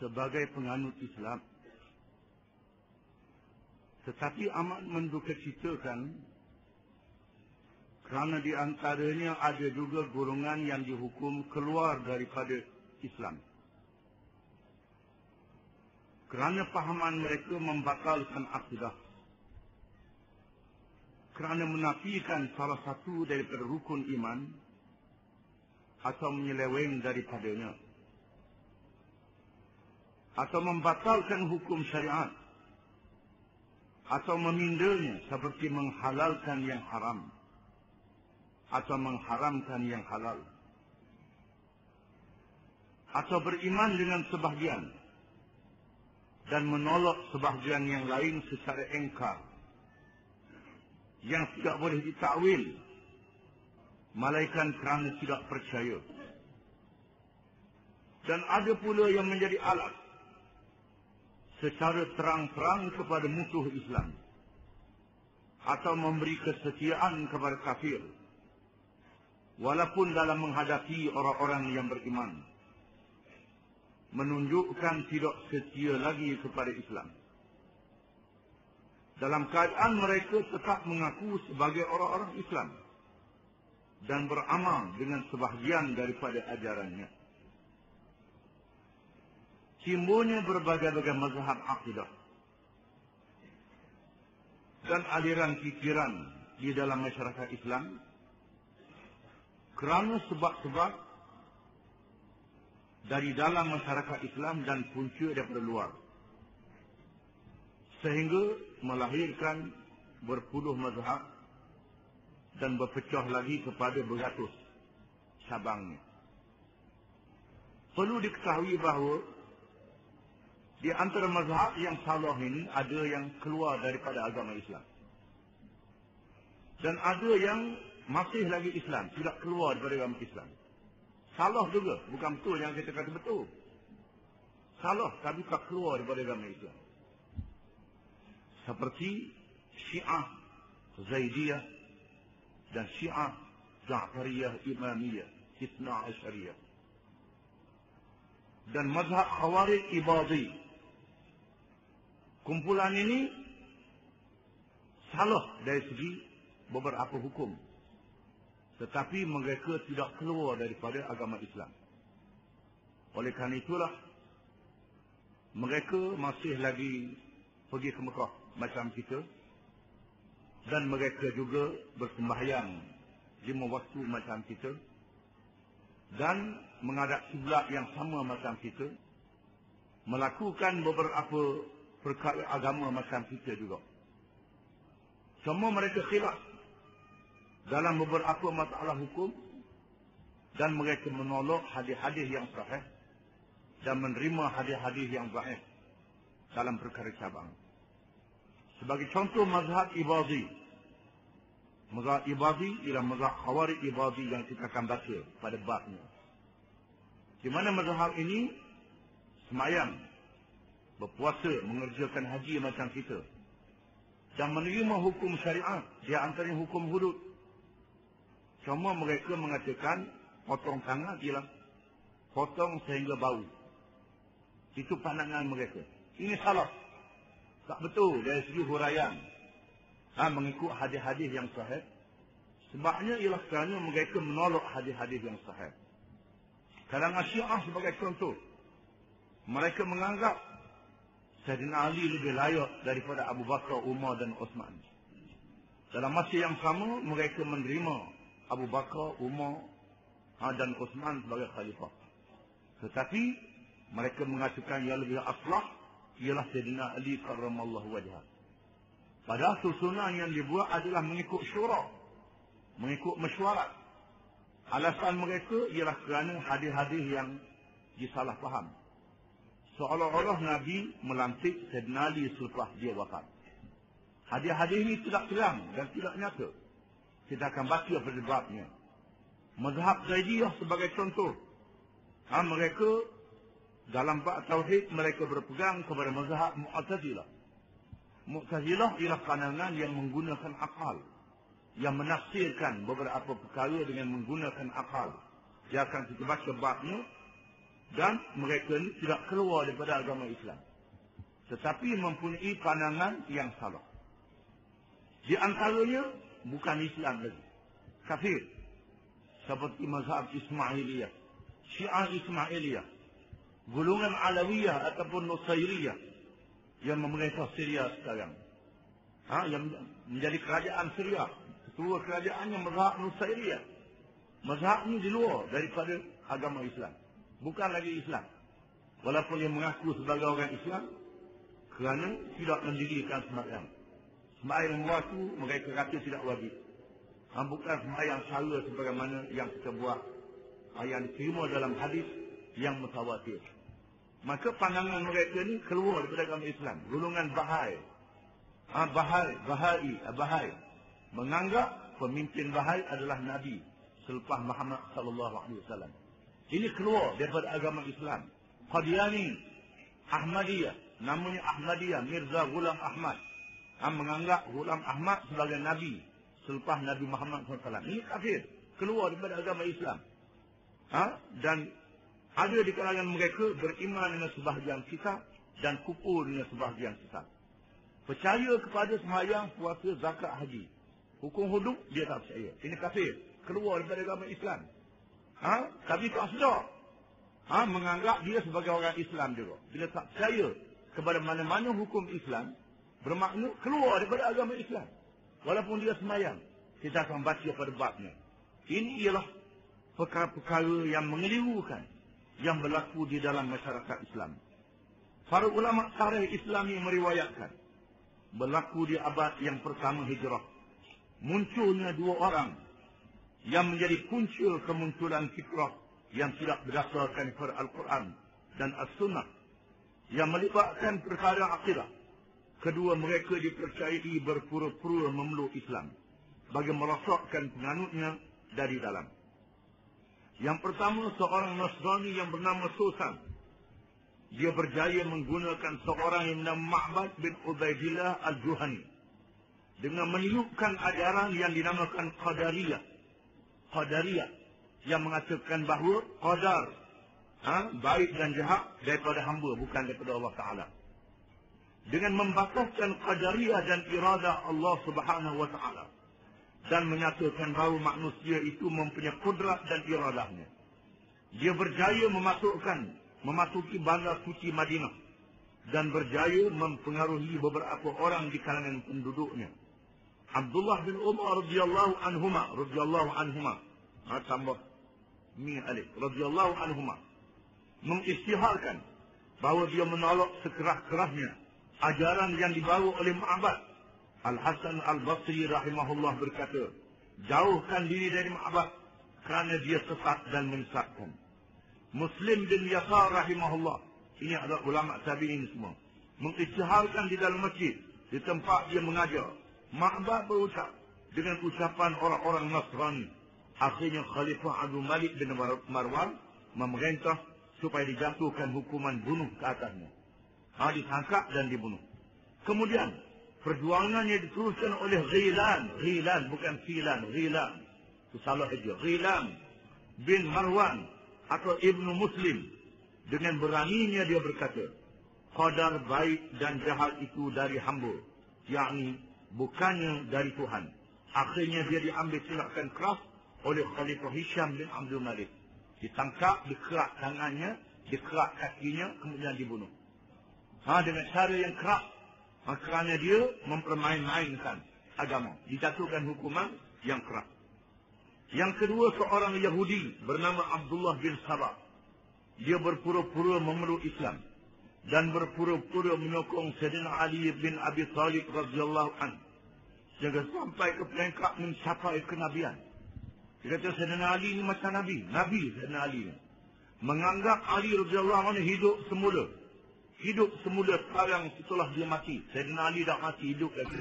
sebagai penganut Islam. Tetapi amat mendukacitakan kerana di antaranya ada juga golongan yang dihukum keluar daripada Islam. Kerana pahaman mereka membatalkan akidah. Kerana menafikan salah satu daripada rukun iman atau menyeleweng daripadanya. Atau membatalkan hukum syariat. Atau memindanya seperti menghalalkan yang haram. Atau mengharamkan yang halal. Atau beriman dengan sebahagian. Dan menolak sebahagian yang lain secara engkar. Yang tidak boleh ditakwil. Malaikat kerana tidak percaya. Dan ada pula yang menjadi alat secara terang-terang kepada musuh Islam. Atau memberi kesetiaan kepada kafir. Walaupun dalam menghadapi orang-orang yang beriman. Menunjukkan tidak setia lagi kepada Islam. Dalam keadaan mereka tetap mengaku sebagai orang-orang Islam. Dan beramal dengan sebahagian daripada ajarannya. Timbulnya berbagai-bagai mazhab akidah. Dan aliran fikiran di dalam masyarakat Islam. Kerana sebab-sebab dari dalam masyarakat Islam dan punca daripada luar. Sehingga melahirkan berpuluh mazhab dan berpecah lagi kepada beratus cabangnya. Perlu diketahui bahawa di antara mazhab yang salah ini ada yang keluar daripada agama Islam. Dan ada yang masih lagi Islam, tidak keluar daripada agama Islam. Salah juga, bukan betul yang kita kata betul. Salah, tapi tak keluar daripada agama Islam. Seperti Syiah Zaidiyah dan Syiah Ja'fariyah Imamiyah Ithna Asyariyah. Dan mazhab Khawarij Ibadhi. Kumpulan ini salah dari segi beberapa hukum. Tetapi mereka tidak keluar daripada agama Islam. Oleh kerana itulah mereka masih lagi pergi ke Mekah macam kita. Dan mereka juga bersembahyang 5 waktu macam kita. Dan menghadap kiblat yang sama macam kita. Melakukan beberapa perkara agama macam kita juga. Semua mereka khilaf dalam beberapa masalah hukum. Dan mereka menolak hadis-hadis yang sahih. Dan menerima hadis-hadis yang sahih dalam perkara cabang. Sebagai contoh mazhab Ibadhi. Mazhab Ibadhi ialah mazhab Khawarij Ibadhi yang kita akan baca pada babnya. Di mana mazhab ini semayang, berpuasa, mengerjakan haji macam kita. Dan menerima hukum syariat, di antaranya hukum hudud. Cuma mereka mengatakan potong tangan ialah potong sehingga bau. Itu pandangan mereka. Ini salah. Tak betul dari segi huraian. Mengikut hadis-hadis yang sahih. Sebabnya ialah kerana mereka menolak hadis-hadis yang sahih. Kalangan Syiah sebagai contoh. Mereka menganggap Sayyidina Ali lebih layak daripada Abu Bakar, Umar dan Osman. Dalam masa yang sama, mereka menerima Abu Bakar, Umar dan Osman sebagai khalifah. Tetapi mereka mengatakan yang lebih aslah ialah Sayyidina Ali karramallahu wajhah. Padahal susunan yang dibuat adalah mengikut syura, mengikut mesyuarat. Alasan mereka ialah kerana hadis-hadis yang disalah faham. Seolah-olah Nabi melantik Sayyidina Ali selepas dia wafat. Hadis-hadis ini tidak terang dan tidak nyata. Kita akan baca pada babnya. Mazhab Zaidiyah sebagai contoh. Mereka dalam bab tauhid mereka berpegang kepada mazhab Mu'tazilah. Mu'tazilah ialah pandangan yang menggunakan akal, yang menafsirkan beberapa perkara dengan menggunakan akal. Dia akan kita baca babnya Dan mereka ni tidak keluar daripada agama Islam, tetapi mempunyai pandangan yang salah. Di antaranya bukan Islam lagi, kafir. Seperti mazhab Ismailiyah, Syiah Ismailiyah, golongan Alawiyah ataupun Nusairiyah yang memerintah Syria sekarang. Yang menjadi kerajaan Syria. Ketua kerajaannya mazhab Nusairiyah. Mazhab ini di luar daripada agama Islam, bukan lagi Islam. Walaupun dia mengaku sebagai orang Islam, kerana tidak mendirikan sembahyang. Sembahyang waktu mereka kata tidak wajib. Bukan sembahyang cara sebagaimana yang kita buat, yang diterima dalam hadis yang mutawatir. Maka pandangan mereka ni keluar daripada agama Islam. Golongan Bahai. Bahai menganggap pemimpin Bahai adalah Nabi selepas Muhammad sallallahu alaihi wasallam. Ini keluar daripada agama Islam. Qadiani, Ahmadiyah, namanya Ahmadiyah, Mirza Ghulam Ahmad, menganggap Ghulam Ahmad sebagai Nabi selepas Nabi Muhammad SAW. Ini kafir, keluar daripada agama Islam. Dan ada di kalangan mereka beriman dengan sebahagian kitab dan kufur dengan sebahagian kitab. Percaya kepada sembahyang, puasa, zakat, haji. Hukum hudud dia tak percaya. Ini kafir, keluar daripada agama Islam. Tapi tak sedar. Menganggap dia sebagai orang Islam juga. Bila tak percaya kepada mana-mana hukum Islam, bermakna keluar daripada agama Islam. Walaupun dia sembahyang. Kita akan baca pada babnya. Ini ialah perkara-perkara yang mengelirukan yang berlaku di dalam masyarakat Islam. Para ulama tarikh Islami meriwayatkan, berlaku di abad yang pertama Hijrah, munculnya dua orang yang menjadi punca kemunculan fikrah yang tidak berdasarkan kepada Al-Quran dan As-Sunnah, yang melibatkan perkara akidah. Kedua mereka dipercayai berpura-pura memeluk Islam bagi merosakkan penganutnya dari dalam. Yang pertama, seorang Nasrani yang bernama Susan. Dia berjaya menggunakan seorang yang bernama Ma'bad bin Ubaidillah Al-Juhani dengan meniupkan ajaran yang dinamakan Qadariyah. Qadariyah yang mengatakan bahawa qadar, baik dan jahat daripada hamba, bukan daripada Allah Ta'ala. Dengan membataskan Qadariyah dan iradah Allah Subhanahu Wa Ta'ala, dan menyatakan bahawa manusia itu mempunyai kudrat dan iradahnya. Dia berjaya memasuki bandar suci Madinah dan berjaya mempengaruhi beberapa orang di kalangan penduduknya. Abdullah bin Umar radhiyallahu anhuma, tambah mi alif, radhiyallahu anhuma, mengisytiharkan bahawa dia menolak sekeras-kerasnya ajaran yang dibawa oleh Ma'bad. Al-Hasan Al-Basri rahimahullah berkata, jauhkan diri dari Ma'bad kerana dia sesat dan menyesatkan. Muslim bin Yasar rahimahullah, ini adalah ulama tabi'in semua, mengisytiharkan di dalam masjid, di tempat dia mengajar. Ma'bad berucap dengan ucapan orang-orang Nasrani. Akhirnya Khalifah Abdul Malik bin Marwan memerintah supaya dijatuhkan hukuman bunuh ke atasnya. Ditangkap dan dibunuh. Kemudian perjuangannya diteruskan oleh Ghilan, bukan Filan, Ghilan. Itu salah saja. Ghilan bin Marwan atau Ibnu Muslim. Dengan beraninya dia berkata, qadar baik dan jahat itu dari hamba, yakni bukannya dari Tuhan. Akhirnya dia diambil tindakan keras oleh Khalifah Hisham bin Abdul Malik. Ditangkap, dikerak tangannya, dikerak kakinya, kemudian dibunuh. Dengan cara yang keras. Kerana dia mempermain-mainkan agama. Dijatuhkan hukuman yang keras. Yang kedua, seorang Yahudi bernama Abdullah bin Sabah. Dia berpura-pura memeluk Islam dan berpura-pura menyokong Sayyidina Ali bin Abi Talib radhiyallahu anhu, sehingga sampai ke peringkat mencapai kenabian. Dia kata Sayyidina Ali ini macam Nabi. Sayyidina Ali menganggap Ali radhiyallahu anhu hidup semula sekarang setelah dia mati. Sayyidina Ali dah mati, hidup lagi.